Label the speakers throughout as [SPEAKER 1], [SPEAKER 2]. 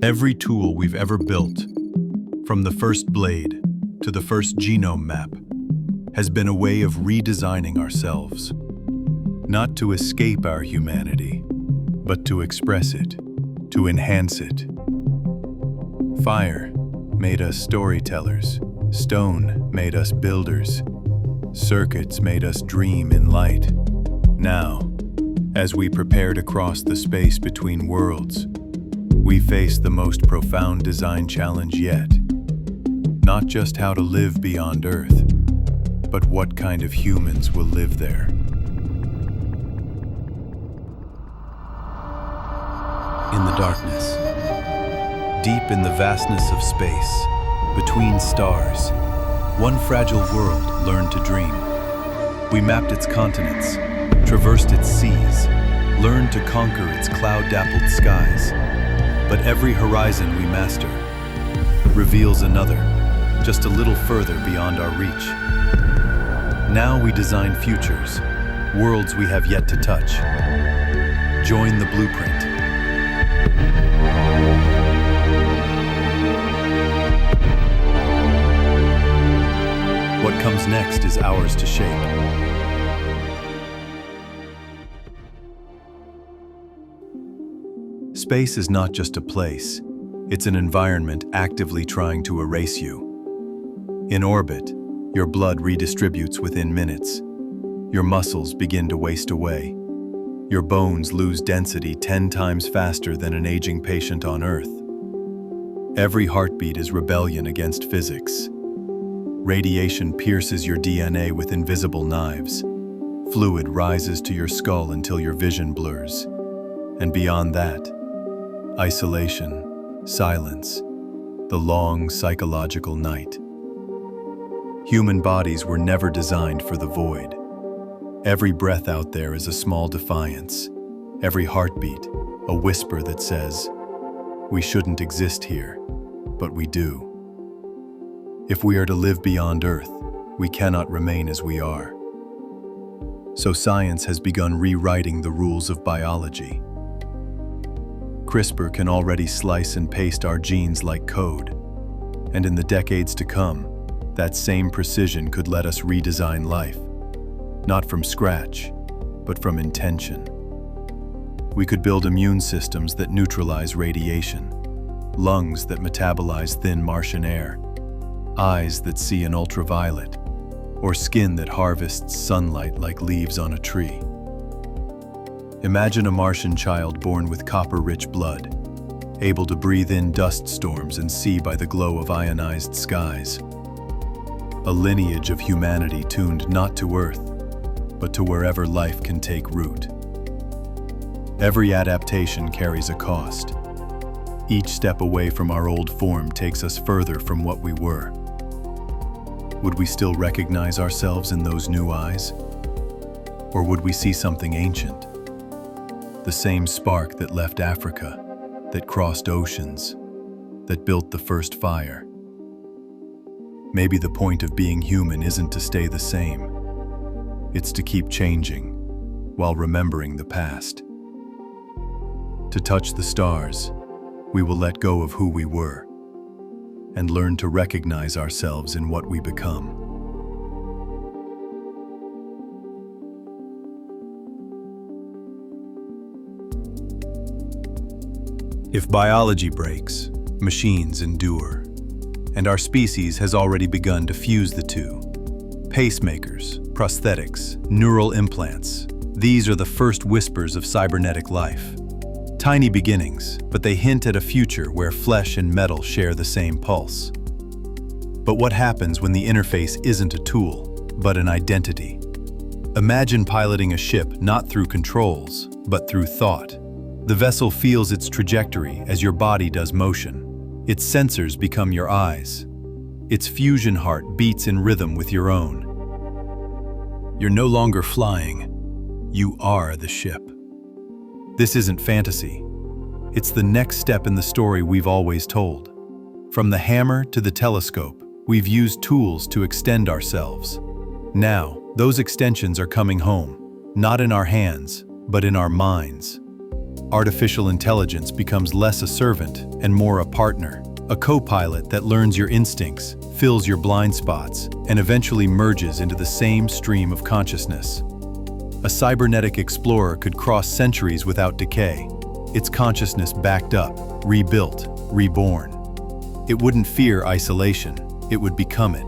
[SPEAKER 1] Every tool we've ever built, from the first blade to the first genome map, has been a way of redesigning ourselves. Not to escape our humanity, but to express it, to enhance it. Fire made us storytellers. Stone made us builders. Circuits made us dream in light. Now, as we prepare to cross the space between worlds, we face the most profound design challenge yet. Not just how to live beyond Earth, but what kind of humans will live there. In the darkness, deep in the vastness of space, between stars, one fragile world learned to dream. We mapped its continents, traversed its seas, learned to conquer its cloud-dappled skies. But every horizon we master reveals another, just a little further beyond our reach. Now we design futures, worlds we have yet to touch. Join the blueprint. What comes next is ours to shape. Space is not just a place, it's an environment actively trying to erase you. In orbit, your blood redistributes within minutes. Your muscles begin to waste away. Your bones lose density 10 times faster than an aging patient on Earth. Every heartbeat is rebellion against physics. Radiation pierces your DNA with invisible knives. Fluid rises to your skull until your vision blurs. And beyond that, isolation, silence, the long psychological night. Human bodies were never designed for the void. Every breath out there is a small defiance. Every heartbeat, a whisper that says, "We shouldn't exist here, but we do." If we are to live beyond Earth, we cannot remain as we are. So science has begun rewriting the rules of biology. CRISPR can already slice and paste our genes like code. And in the decades to come, that same precision could let us redesign life. Not from scratch, but from intention. We could build immune systems that neutralize radiation, lungs that metabolize thin Martian air, eyes that see in ultraviolet, or skin that harvests sunlight like leaves on a tree. Imagine a Martian child born with copper-rich blood, able to breathe in dust storms and see by the glow of ionized skies. A lineage of humanity tuned not to Earth, but to wherever life can take root. Every adaptation carries a cost. Each step away from our old form takes us further from what we were. Would we still recognize ourselves in those new eyes? Or would we see something ancient? The same spark that left Africa, that crossed oceans, that built the first fire. Maybe the point of being human isn't to stay the same. It's to keep changing, while remembering the past. To touch the stars, we will let go of who we were, and learn to recognize ourselves in what we become. If biology breaks, machines endure, and our species has already begun to fuse the two. Pacemakers, prosthetics, neural implants, these are the first whispers of cybernetic life. Tiny beginnings, but they hint at a future where flesh and metal share the same pulse. But what happens when the interface isn't a tool, but an identity? Imagine piloting a ship not through controls, but through thought. The vessel feels its trajectory as your body does motion. Its sensors become your eyes. Its fusion heart beats in rhythm with your own. You're no longer flying. You are the ship. This isn't fantasy. It's the next step in the story we've always told. From the hammer to the telescope, we've used tools to extend ourselves. Now, those extensions are coming home, not in our hands, but in our minds. artificial intelligence becomes less a servant and more a partner, a co-pilot that learns your instincts, fills your blind spots, and eventually merges into the same stream of consciousness. A cybernetic explorer could cross centuries without decay, its consciousness backed up, rebuilt, reborn. It wouldn't fear isolation, it would become it.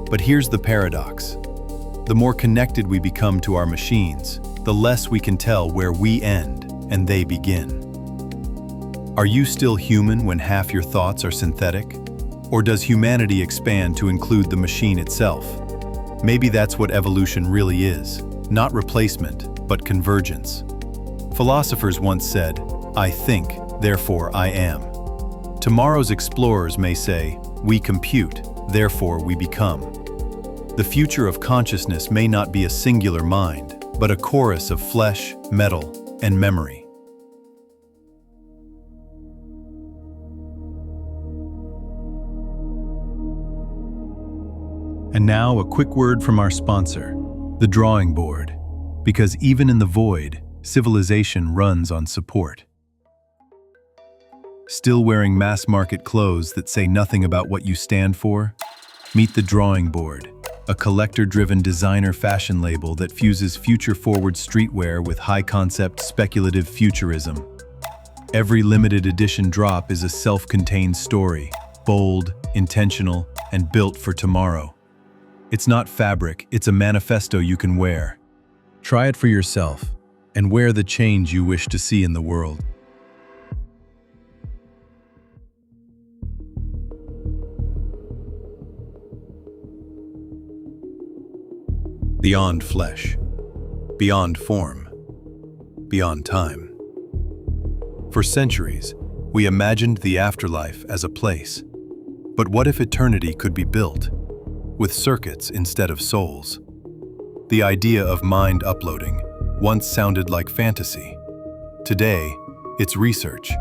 [SPEAKER 1] But here's the paradox. The more connected we become to our machines, the less we can tell where we end and they begin. Are you still human when half your thoughts are synthetic? Or does humanity expand to include the machine itself? Maybe that's what evolution really is, not replacement, but convergence. Philosophers once said, "I think, therefore I am." Tomorrow's explorers may say, "We compute, therefore we become." The future of consciousness may not be a singular mind, but a chorus of flesh, metal, and memory. And now a quick word from our sponsor, the drawing board, because even in the void, civilization runs on support. Still wearing mass-market clothes that say nothing about what you stand for? Meet the drawing board, a collector-driven designer fashion label that fuses future-forward streetwear with high-concept speculative futurism. Every limited edition drop is a self-contained story, bold, intentional, and built for tomorrow. It's not fabric, it's a manifesto you can wear. Try it for yourself, and wear the change you wish to see in the world. Beyond flesh, beyond form, beyond time. For centuries, we imagined the afterlife as a place. But what if eternity could be built, with circuits instead of souls? The idea of mind uploading once sounded like fantasy. Today, it's research,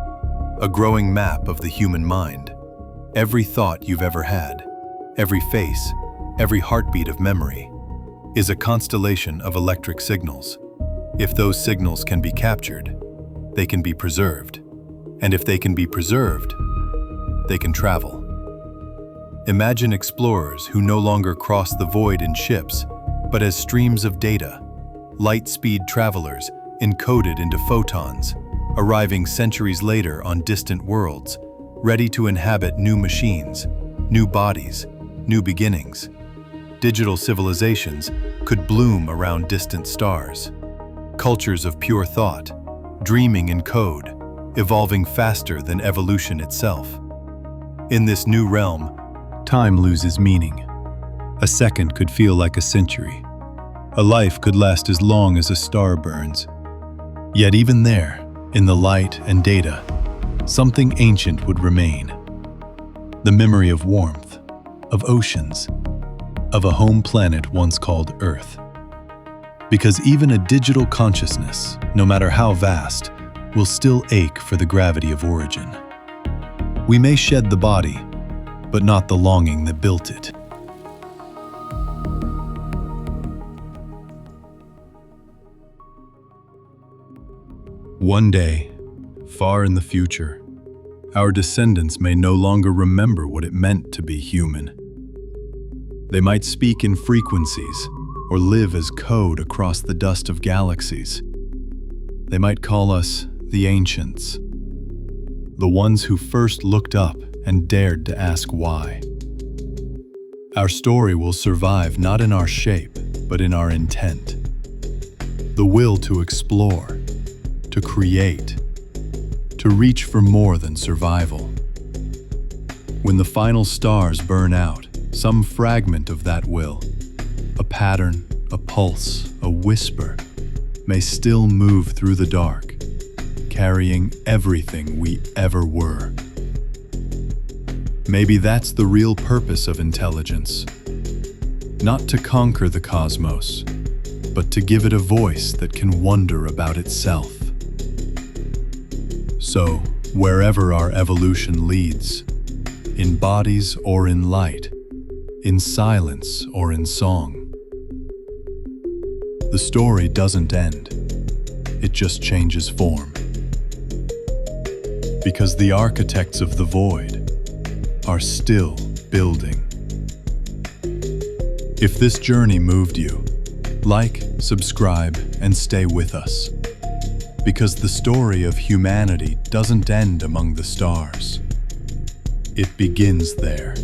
[SPEAKER 1] a growing map of the human mind. Every thought you've ever had, every face, every heartbeat of memory, is a constellation of electric signals. If those signals can be captured, they can be preserved. And if they can be preserved, they can travel. Imagine explorers who no longer cross the void in ships, but as streams of data, light-speed travelers encoded into photons, arriving centuries later on distant worlds, ready to inhabit new machines, new bodies, new beginnings. Digital civilizations could bloom around distant stars. Cultures of pure thought, dreaming in code, evolving faster than evolution itself. In this new realm, time loses meaning. A second could feel like a century. A life could last as long as a star burns. Yet even there, in the light and data, something ancient would remain. The memory of warmth, of oceans, of a home planet once called Earth. Because even a digital consciousness, no matter how vast, will still ache for the gravity of origin. We may shed the body, but not the longing that built it. One day, far in the future, our descendants may no longer remember what it meant to be human. They might speak in frequencies or live as code across the dust of galaxies. They might call us the ancients, the ones who first looked up and dared to ask why. Our story will survive not in our shape, but in our intent. The will to explore, to create, to reach for more than survival. When the final stars burn out, some fragment of that will, a pattern, a pulse, a whisper, may still move through the dark, carrying everything we ever were. Maybe that's the real purpose of intelligence. Not to conquer the cosmos, but to give it a voice that can wonder about itself. So, wherever our evolution leads, in bodies or in light, in silence or in song, the story doesn't end. it just changes form. Because the architects of the void are still building. If this journey moved you, like, subscribe, and stay with us. Because the story of humanity doesn't end among the stars. It begins there.